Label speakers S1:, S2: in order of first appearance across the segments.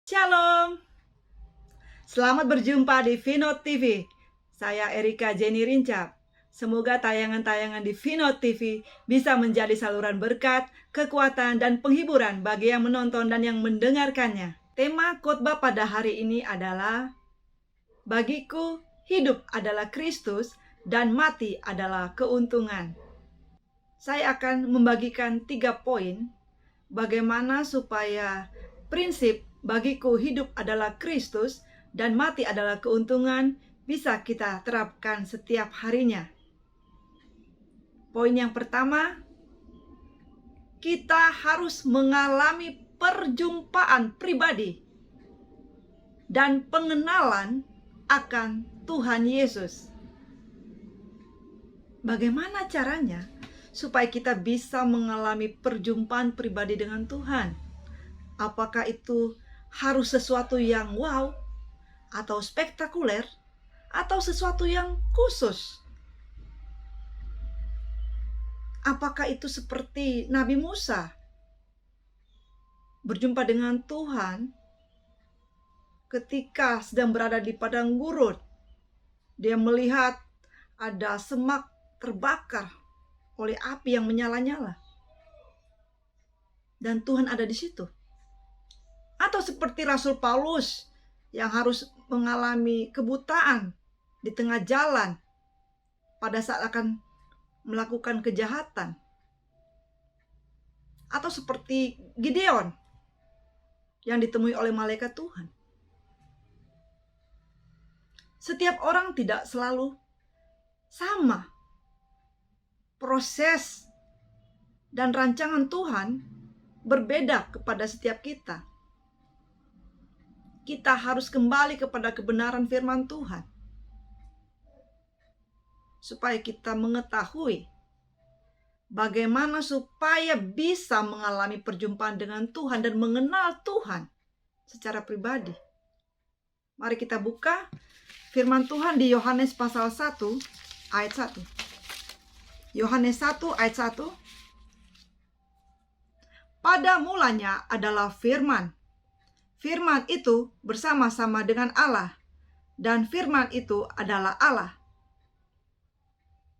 S1: Shalom, selamat berjumpa di Vinod TV. Saya Erika Jenny Rincap. Semoga tayangan-tayangan di Vinod TV bisa menjadi saluran berkat, kekuatan, dan penghiburan bagi yang menonton dan yang mendengarkannya. Tema khotbah pada hari ini adalah bagiku hidup adalah Kristus dan mati adalah keuntungan. Saya akan membagikan 3 poin bagaimana supaya prinsip bagiku hidup adalah Kristus dan mati adalah keuntungan bisa kita terapkan setiap harinya. Poin yang pertama, kita harus mengalami perjumpaan pribadi dan pengenalan akan Tuhan Yesus. Bagaimana caranya supaya kita bisa mengalami perjumpaan pribadi dengan Tuhan? Apakah itu harus sesuatu yang wow, atau spektakuler, atau sesuatu yang khusus? Apakah itu seperti Nabi Musa berjumpa dengan Tuhan ketika sedang berada di padang gurun? Dia melihat ada semak terbakar oleh api yang menyala-nyala, dan Tuhan ada di situ. Atau seperti Rasul Paulus yang harus mengalami kebutaan di tengah jalan pada saat akan melakukan kejahatan. Atau seperti Gideon yang ditemui oleh malaikat Tuhan. Setiap orang tidak selalu sama. Proses dan rancangan Tuhan berbeda kepada setiap kita. Kita harus kembali kepada kebenaran firman Tuhan supaya kita mengetahui bagaimana supaya bisa mengalami perjumpaan dengan Tuhan dan mengenal Tuhan secara pribadi. Mari kita buka firman Tuhan di Yohanes pasal 1 ayat 1. Yohanes 1 ayat 1. Pada mulanya adalah firman. Firman itu bersama-sama dengan Allah, dan firman itu adalah Allah.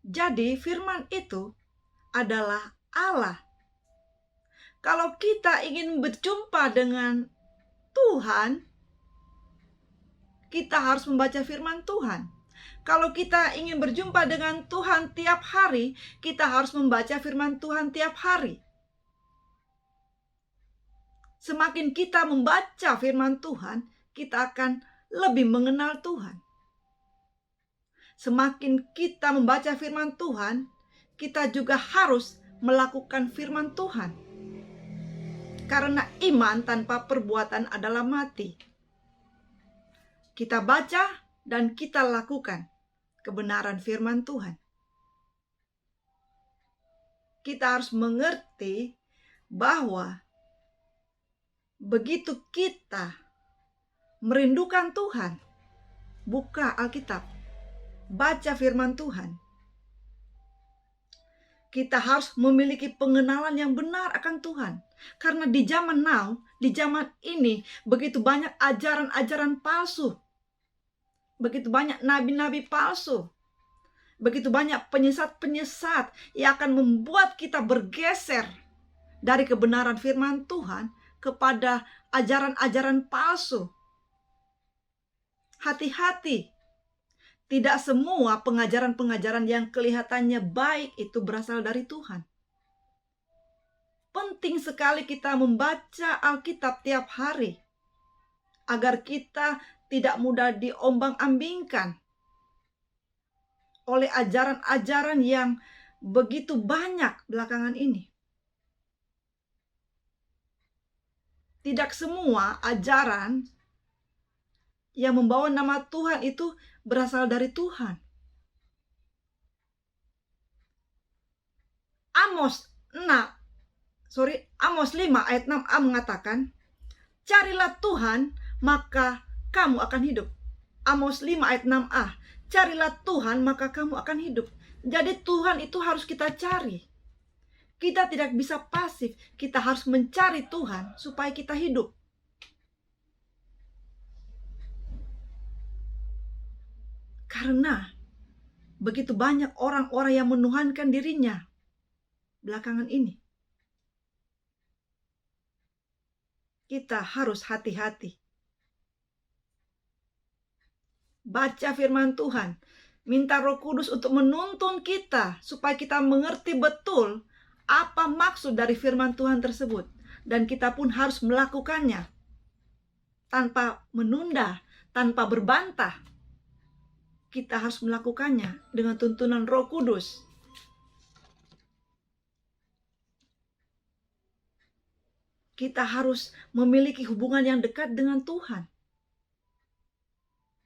S1: Jadi firman itu adalah Allah. Kalau kita ingin berjumpa dengan Tuhan, kita harus membaca firman Tuhan. Kalau kita ingin berjumpa dengan Tuhan tiap hari, kita harus membaca firman Tuhan tiap hari. Semakin kita membaca firman Tuhan, kita akan lebih mengenal Tuhan. Semakin kita membaca firman Tuhan, kita juga harus melakukan firman Tuhan. Karena iman tanpa perbuatan adalah mati. Kita baca dan kita lakukan kebenaran firman Tuhan. Kita harus mengerti bahwa begitu kita merindukan Tuhan, buka Alkitab, baca firman Tuhan, kita harus memiliki pengenalan yang benar akan Tuhan. Karena di zaman now, di zaman ini, begitu banyak ajaran-ajaran palsu, begitu banyak nabi-nabi palsu, begitu banyak penyesat-penyesat yang akan membuat kita bergeser dari kebenaran firman Tuhan kepada ajaran-ajaran palsu. Hati-hati, tidak semua pengajaran-pengajaran yang kelihatannya baik itu berasal dari Tuhan. Penting sekali kita membaca Alkitab tiap hari, agar kita tidak mudah diombang-ambingkan oleh ajaran-ajaran yang begitu banyak belakangan ini. Tidak semua ajaran yang membawa nama Tuhan itu berasal dari Tuhan. Amos 5 ayat 6a mengatakan, carilah Tuhan maka kamu akan hidup. Amos 5 ayat 6a, carilah Tuhan maka kamu akan hidup. Jadi Tuhan itu harus kita cari. Kita tidak bisa pasif, kita harus mencari Tuhan supaya kita hidup. Karena begitu banyak orang-orang yang menuhankan dirinya belakangan ini. Kita harus hati-hati. Baca firman Tuhan. Minta Roh Kudus untuk menuntun kita supaya kita mengerti betul apa maksud dari firman Tuhan tersebut. Dan kita pun harus melakukannya tanpa menunda, tanpa berbantah. Kita harus melakukannya dengan tuntunan Roh Kudus. Kita harus memiliki hubungan yang dekat dengan Tuhan.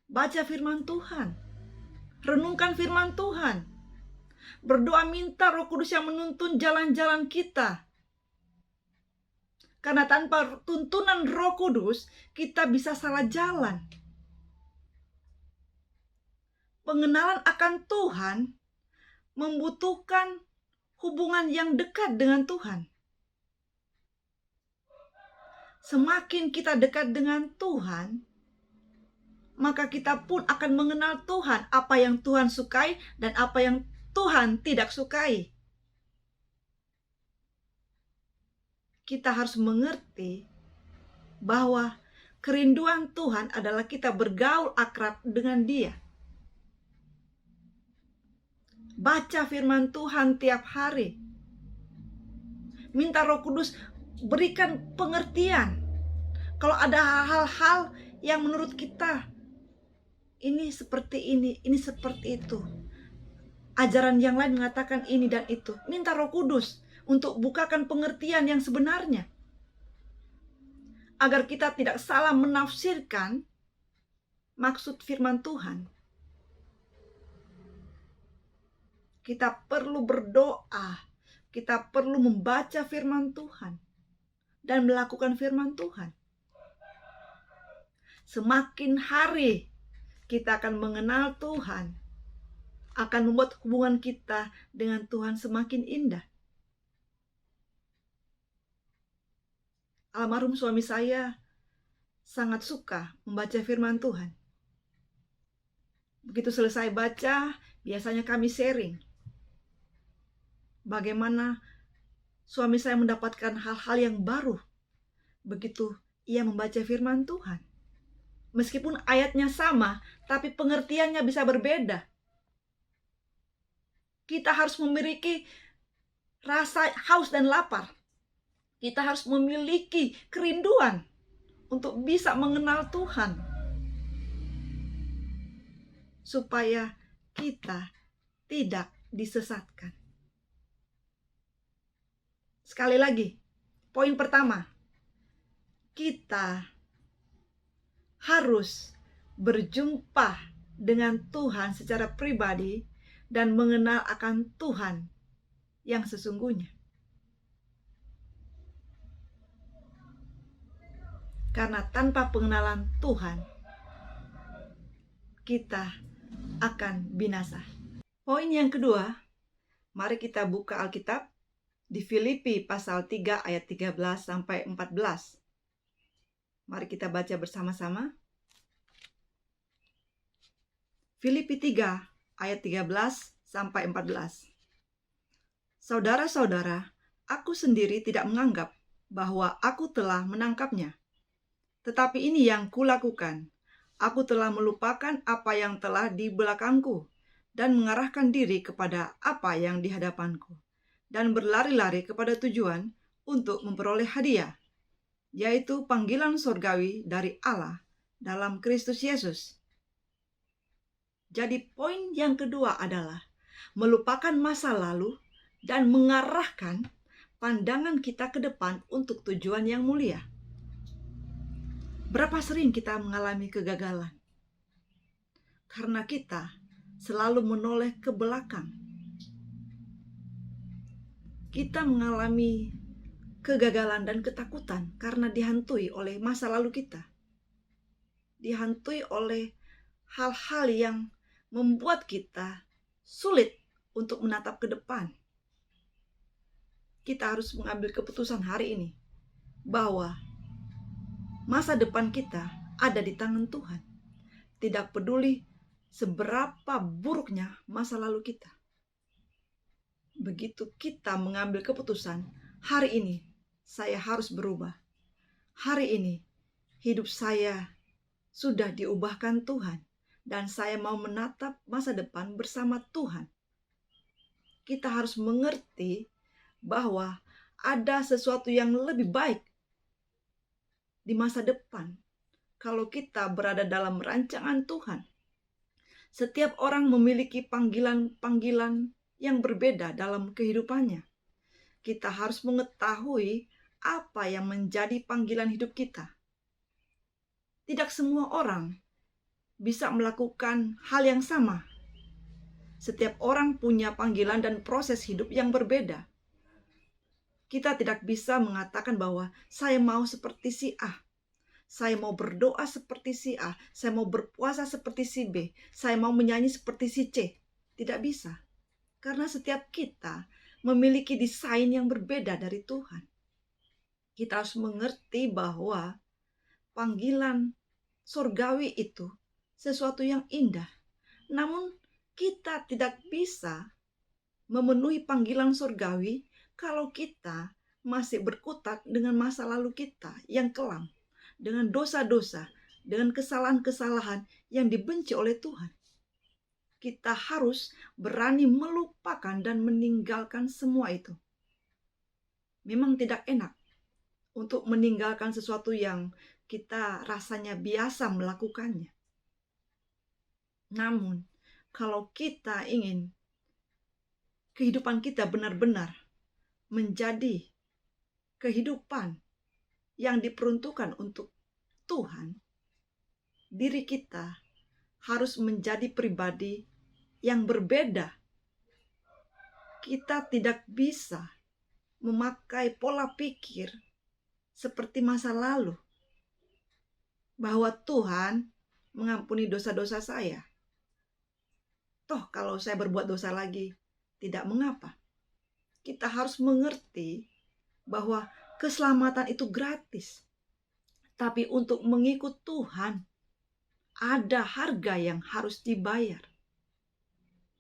S1: Baca firman Tuhan. Renungkan firman Tuhan. Berdoa minta Roh Kudus yang menuntun jalan-jalan kita. Karena tanpa tuntunan Roh Kudus, kita bisa salah jalan. Pengenalan akan Tuhan membutuhkan hubungan yang dekat dengan Tuhan. Semakin kita dekat dengan Tuhan, maka kita pun akan mengenal Tuhan, apa yang Tuhan sukai dan apa yang Tuhan tidak sukai. Kita harus mengerti bahwa kerinduan Tuhan adalah kita bergaul akrab dengan Dia. Baca firman Tuhan tiap hari. Minta Roh Kudus berikan pengertian. Kalau ada hal-hal yang menurut kita ini seperti ini seperti itu. Ajaran yang lain mengatakan ini dan itu. Minta Roh Kudus untuk bukakan pengertian yang sebenarnya. Agar kita tidak salah menafsirkan maksud firman Tuhan. Kita perlu berdoa. Kita perlu membaca firman Tuhan. Dan melakukan firman Tuhan. Semakin hari kita akan mengenal Tuhan, akan membuat hubungan kita dengan Tuhan semakin indah. Almarhum suami saya sangat suka membaca firman Tuhan. Begitu selesai baca, biasanya kami sharing bagaimana suami saya mendapatkan hal-hal yang baru begitu ia membaca firman Tuhan. Meskipun ayatnya sama, tapi pengertiannya bisa berbeda. Kita harus memiliki rasa haus dan lapar. Kita harus memiliki kerinduan untuk bisa mengenal Tuhan. Supaya kita tidak disesatkan. Sekali lagi, poin pertama. Kita harus berjumpa dengan Tuhan secara pribadi dan mengenal akan Tuhan yang sesungguhnya. Karena tanpa pengenalan Tuhan, kita akan binasa. Poin yang kedua, mari kita buka Alkitab di Filipi pasal 3 ayat 13 sampai 14. Mari kita baca bersama-sama. Filipi 3 ayat 13 sampai 14. Saudara-saudara, aku sendiri tidak menganggap bahwa aku telah menangkapnya. Tetapi ini yang kulakukan. Aku telah melupakan apa yang telah di belakangku dan mengarahkan diri kepada apa yang di hadapanku dan berlari-lari kepada tujuan untuk memperoleh hadiah, yaitu panggilan surgawi dari Allah dalam Kristus Yesus. Jadi poin yang kedua adalah melupakan masa lalu dan mengarahkan pandangan kita ke depan untuk tujuan yang mulia. Berapa sering kita mengalami kegagalan? Karena kita selalu menoleh ke belakang. Kita mengalami kegagalan dan ketakutan karena dihantui oleh masa lalu kita. Dihantui oleh hal-hal yang membuat kita sulit untuk menatap ke depan. Kita harus mengambil keputusan hari ini bahwa masa depan kita ada di tangan Tuhan. Tidak peduli seberapa buruknya masa lalu kita. Begitu kita mengambil keputusan, hari ini saya harus berubah. Hari ini hidup saya sudah diubahkan Tuhan, dan saya mau menatap masa depan bersama Tuhan. Kita harus mengerti bahwa ada sesuatu yang lebih baik di masa depan kalau kita berada dalam rancangan Tuhan. Setiap orang memiliki panggilan-panggilan yang berbeda dalam kehidupannya. Kita harus mengetahui apa yang menjadi panggilan hidup kita. Tidak semua orang bisa melakukan hal yang sama. Setiap orang punya panggilan dan proses hidup yang berbeda. Kita tidak bisa mengatakan bahwa saya mau seperti si A, saya mau berdoa seperti si A, saya mau berpuasa seperti si B, saya mau menyanyi seperti si C. Tidak bisa. Karena setiap kita memiliki desain yang berbeda dari Tuhan. Kita harus mengerti bahwa panggilan surgawi itu sesuatu yang indah. Namun kita tidak bisa memenuhi panggilan surgawi kalau kita masih berkutat dengan masa lalu kita yang kelam, dengan dosa-dosa, dengan kesalahan-kesalahan yang dibenci oleh Tuhan. Kita harus berani melupakan dan meninggalkan semua itu. Memang tidak enak untuk meninggalkan sesuatu yang kita rasanya biasa melakukannya. Namun, kalau kita ingin kehidupan kita benar-benar menjadi kehidupan yang diperuntukkan untuk Tuhan, diri kita harus menjadi pribadi yang berbeda. Kita tidak bisa memakai pola pikir seperti masa lalu, bahwa Tuhan mengampuni dosa-dosa saya. Toh kalau saya berbuat dosa lagi, tidak mengapa. Kita harus mengerti bahwa keselamatan itu gratis. Tapi untuk mengikut Tuhan, ada harga yang harus dibayar.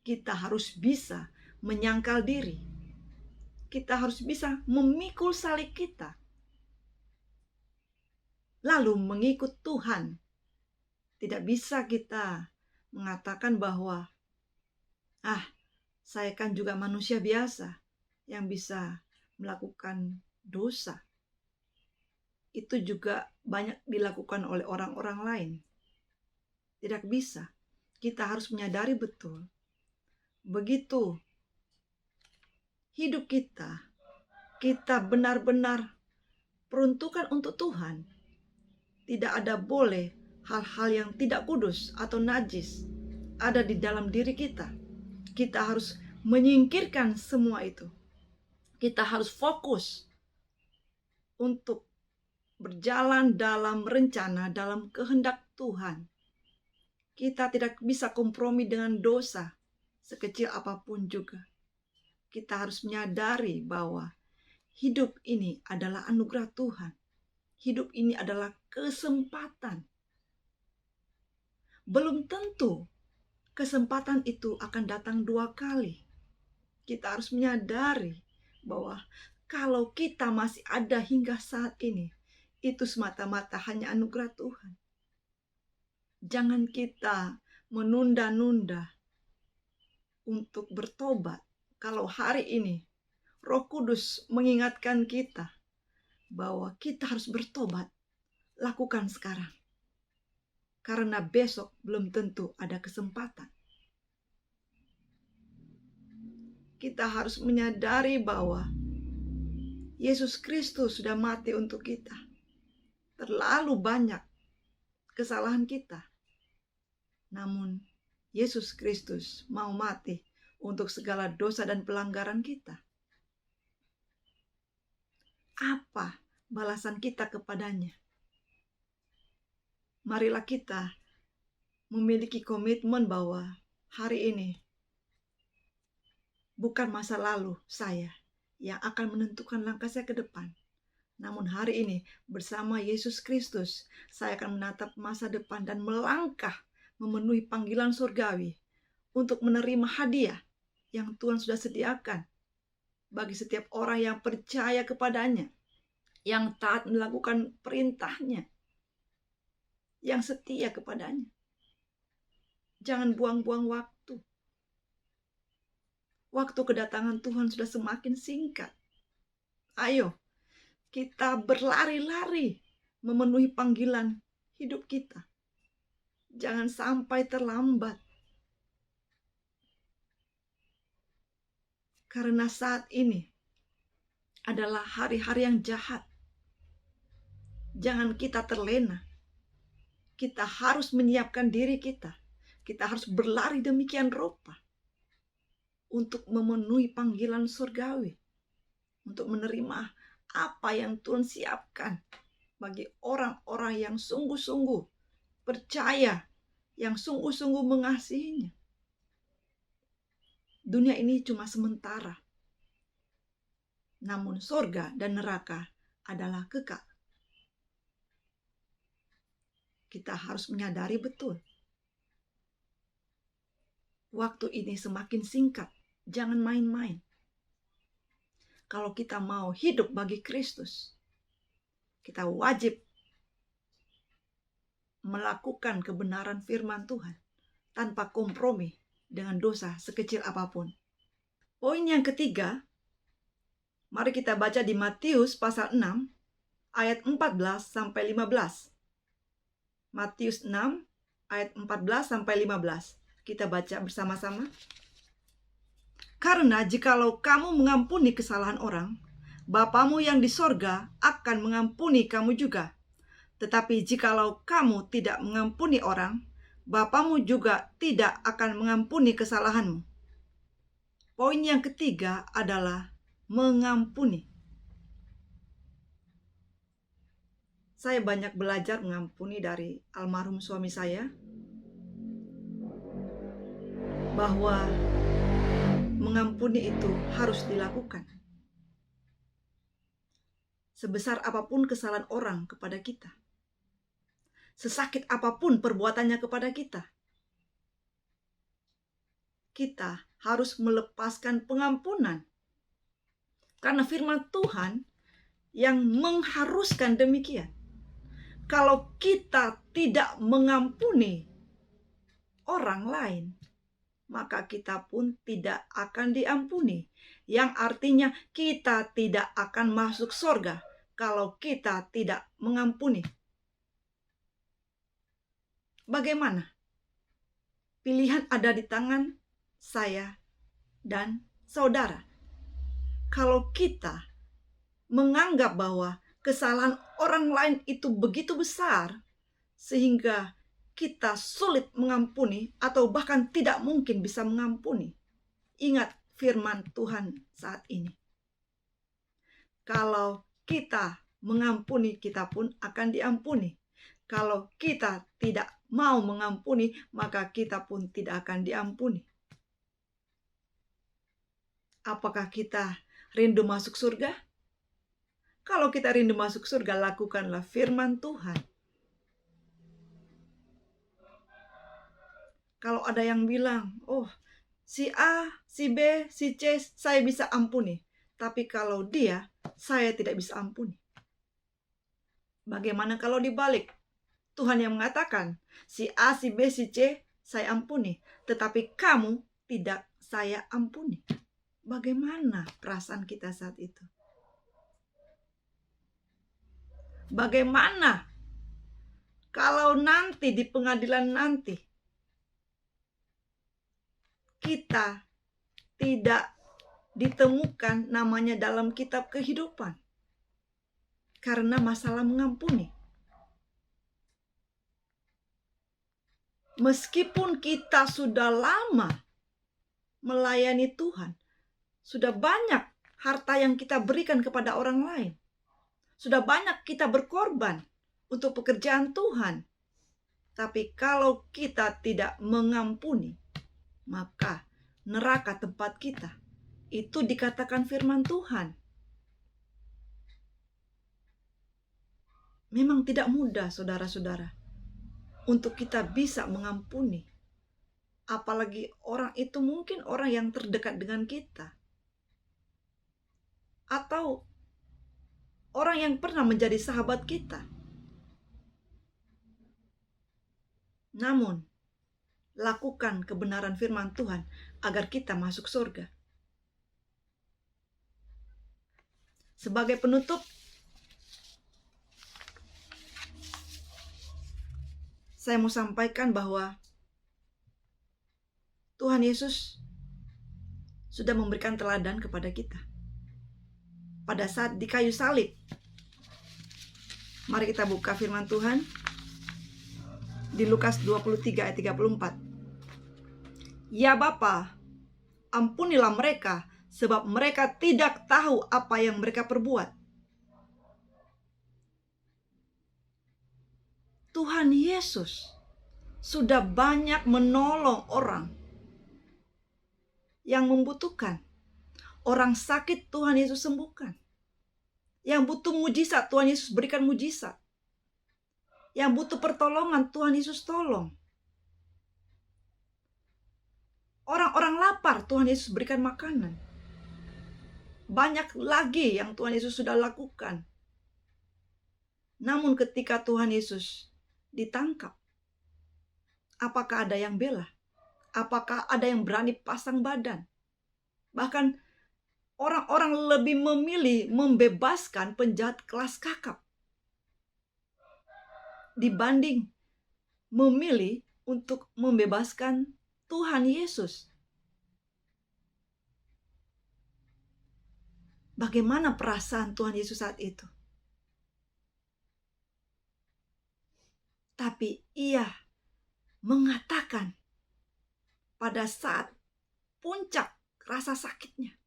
S1: Kita harus bisa menyangkal diri. Kita harus bisa memikul salib kita, lalu mengikut Tuhan. Tidak bisa kita mengatakan bahwa saya kan juga manusia biasa yang bisa melakukan dosa. Itu juga banyak dilakukan oleh orang-orang lain. Tidak bisa. Kita harus menyadari betul. Begitu hidup kita benar-benar peruntukan untuk Tuhan. Tidak ada boleh hal-hal yang tidak kudus atau najis ada di dalam diri kita. Kita harus menyingkirkan semua itu. Kita harus fokus untuk berjalan dalam rencana, dalam kehendak Tuhan. Kita tidak bisa kompromi dengan dosa, sekecil apapun juga. Kita harus menyadari bahwa hidup ini adalah anugerah Tuhan. Hidup ini adalah kesempatan. Belum tentu kesempatan itu akan datang 2 kali. Kita harus menyadari bahwa kalau kita masih ada hingga saat ini, itu semata-mata hanya anugerah Tuhan. Jangan kita menunda-nunda untuk bertobat. Kalau hari ini Roh Kudus mengingatkan kita bahwa kita harus bertobat, lakukan sekarang. Karena besok belum tentu ada kesempatan. Kita harus menyadari bahwa Yesus Kristus sudah mati untuk kita. Terlalu banyak kesalahan kita. Namun Yesus Kristus mau mati untuk segala dosa dan pelanggaran kita. Apa balasan kita kepadanya? Marilah kita memiliki komitmen bahwa hari ini bukan masa lalu saya yang akan menentukan langkah saya ke depan. Namun hari ini bersama Yesus Kristus, saya akan menatap masa depan dan melangkah memenuhi panggilan surgawi untuk menerima hadiah yang Tuhan sudah sediakan bagi setiap orang yang percaya kepadanya, yang taat melakukan perintahnya, yang setia kepadanya. Jangan buang-buang waktu. Waktu kedatangan Tuhan sudah semakin singkat. Ayo, kita berlari-lari memenuhi panggilan hidup kita. Jangan sampai terlambat. Karena saat ini adalah hari-hari yang jahat. Jangan kita terlena. Kita harus menyiapkan diri kita. Kita harus berlari demikian rupa untuk memenuhi panggilan surgawi. Untuk menerima apa yang Tuhan siapkan bagi orang-orang yang sungguh-sungguh percaya, yang sungguh-sungguh mengasihinya. Dunia ini cuma sementara. Namun surga dan neraka adalah kekal. Kita harus menyadari betul. Waktu ini semakin singkat. Jangan main-main. Kalau kita mau hidup bagi Kristus, kita wajib melakukan kebenaran firman Tuhan tanpa kompromi dengan dosa sekecil apapun. Poin yang ketiga, mari kita baca di Matius pasal 6 ayat 14 sampai 15. Matius 6 ayat 14 sampai 15. Kita baca bersama-sama. Karena jikalau kamu mengampuni kesalahan orang, Bapamu yang di sorga akan mengampuni kamu juga. Tetapi jikalau kamu tidak mengampuni orang, Bapamu juga tidak akan mengampuni kesalahanmu. Poin yang ketiga adalah mengampuni. Saya banyak belajar mengampuni dari almarhum suami saya, bahwa mengampuni itu harus dilakukan. Sebesar apapun kesalahan orang kepada kita, sesakit apapun perbuatannya kepada kita, kita harus melepaskan pengampunan. Karena firman Tuhan yang mengharuskan demikian. Kalau kita tidak mengampuni orang lain, maka kita pun tidak akan diampuni. Yang artinya kita tidak akan masuk surga kalau kita tidak mengampuni. Bagaimana? Pilihan ada di tangan saya dan saudara. Kalau kita menganggap bahwa kesalahan orang lain itu begitu besar sehingga kita sulit mengampuni atau bahkan tidak mungkin bisa mengampuni, ingat firman Tuhan saat ini. Kalau kita mengampuni, kita pun akan diampuni. Kalau kita tidak mau mengampuni, maka kita pun tidak akan diampuni. Apakah kita rindu masuk surga? Kalau kita rindu masuk surga, lakukanlah firman Tuhan. Kalau ada yang bilang, oh si A, si B, si C saya bisa ampuni. Tapi kalau dia, saya tidak bisa ampuni. Bagaimana kalau dibalik? Tuhan yang mengatakan, si A, si B, si C saya ampuni. Tetapi kamu tidak saya ampuni. Bagaimana perasaan kita saat itu? Bagaimana kalau nanti di pengadilan nanti kita tidak ditemukan namanya dalam kitab kehidupan karena masalah mengampuni? Meskipun kita sudah lama melayani Tuhan, sudah banyak harta yang kita berikan kepada orang lain, sudah banyak kita berkorban untuk pekerjaan Tuhan. Tapi kalau kita tidak mengampuni, maka neraka tempat kita. Itu dikatakan firman Tuhan. Memang tidak mudah, saudara-saudara, untuk kita bisa mengampuni. Apalagi orang itu mungkin orang yang terdekat dengan kita, atau orang yang pernah menjadi sahabat kita. Namun, lakukan kebenaran firman Tuhan agar kita masuk surga. Sebagai penutup, saya mau sampaikan bahwa Tuhan Yesus sudah memberikan teladan kepada kita pada saat di kayu salib. Mari kita buka firman Tuhan di Lukas 23 ayat 34. Ya Bapa, ampunilah mereka, sebab mereka tidak tahu apa yang mereka perbuat. Tuhan Yesus sudah banyak menolong orang yang membutuhkan. Orang sakit Tuhan Yesus sembuhkan. Yang butuh mujizat Tuhan Yesus berikan mujizat. Yang butuh pertolongan Tuhan Yesus tolong. Orang-orang lapar Tuhan Yesus berikan makanan. Banyak lagi yang Tuhan Yesus sudah lakukan. Namun ketika Tuhan Yesus ditangkap, apakah ada yang bela? Apakah ada yang berani pasang badan? Bahkan orang-orang lebih memilih membebaskan penjahat kelas kakap dibanding memilih untuk membebaskan Tuhan Yesus. Bagaimana perasaan Tuhan Yesus saat itu? Tapi ia mengatakan pada saat puncak rasa sakitnya,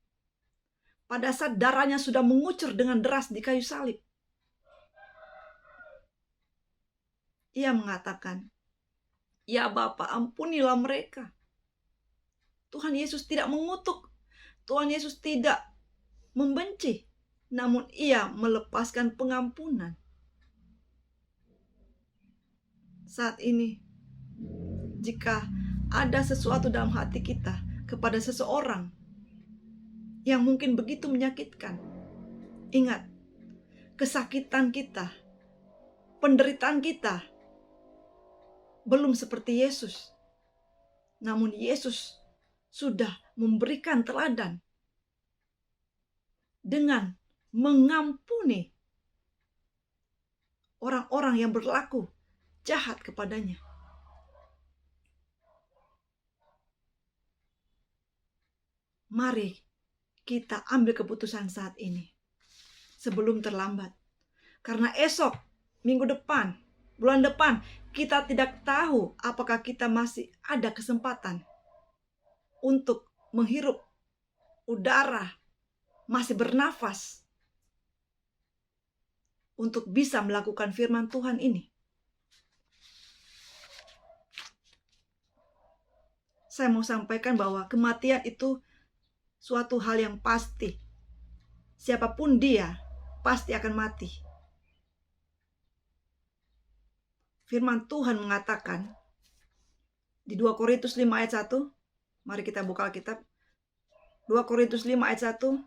S1: pada saat darahnya sudah mengucur dengan deras di kayu salib, ia mengatakan, ya Bapa, ampunilah mereka. Tuhan Yesus tidak mengutuk, Tuhan Yesus tidak membenci, namun ia melepaskan pengampunan. Saat ini, jika ada sesuatu dalam hati kita kepada seseorang yang mungkin begitu menyakitkan, ingat, kesakitan kita, penderitaan kita belum seperti Yesus. Namun Yesus sudah memberikan teladan dengan mengampuni orang-orang yang berlaku jahat kepadanya. Mari kita ambil keputusan saat ini sebelum terlambat. Karena esok, minggu depan, bulan depan, kita tidak tahu apakah kita masih ada kesempatan untuk menghirup udara, masih bernafas, untuk bisa melakukan firman Tuhan ini. Saya mau sampaikan bahwa kematian itu suatu hal yang pasti. Siapapun dia, pasti akan mati. Firman Tuhan mengatakan di 2 Korintus 5 ayat 1. Mari kita buka Alkitab. 2 Korintus 5 ayat 1.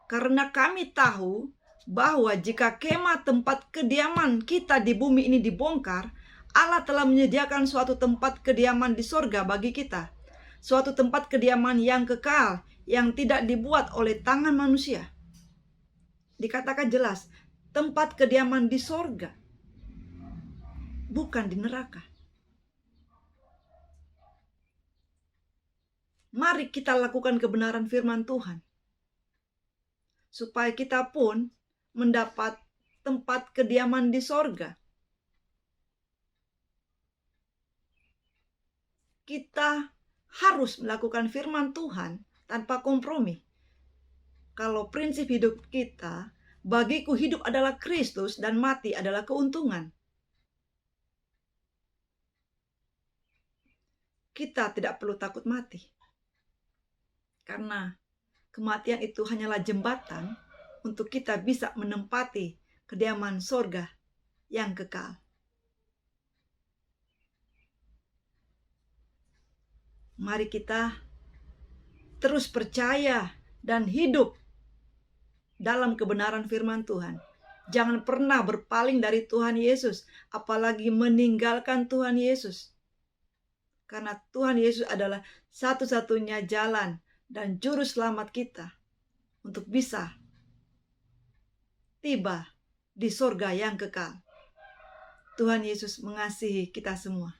S1: Karena kami tahu bahwa jika kemah tempat kediaman kita di bumi ini dibongkar, Allah telah menyediakan suatu tempat kediaman di sorga bagi kita. Suatu tempat kediaman yang kekal, yang tidak dibuat oleh tangan manusia. Dikatakan jelas, tempat kediaman di sorga, bukan di neraka. Mari kita lakukan kebenaran firman Tuhan, supaya kita pun mendapat tempat kediaman di sorga. Kita harus melakukan firman Tuhan tanpa kompromi. Kalau prinsip hidup kita, bagiku hidup adalah Kristus dan mati adalah keuntungan. Kita tidak perlu takut mati. Karena kematian itu hanyalah jembatan untuk kita bisa menempati kediaman sorga yang kekal. Mari kita terus percaya dan hidup dalam kebenaran firman Tuhan. Jangan pernah berpaling dari Tuhan Yesus, apalagi meninggalkan Tuhan Yesus. Karena Tuhan Yesus adalah satu-satunya jalan dan juru selamat kita untuk bisa tiba di surga yang kekal. Tuhan Yesus mengasihi kita semua.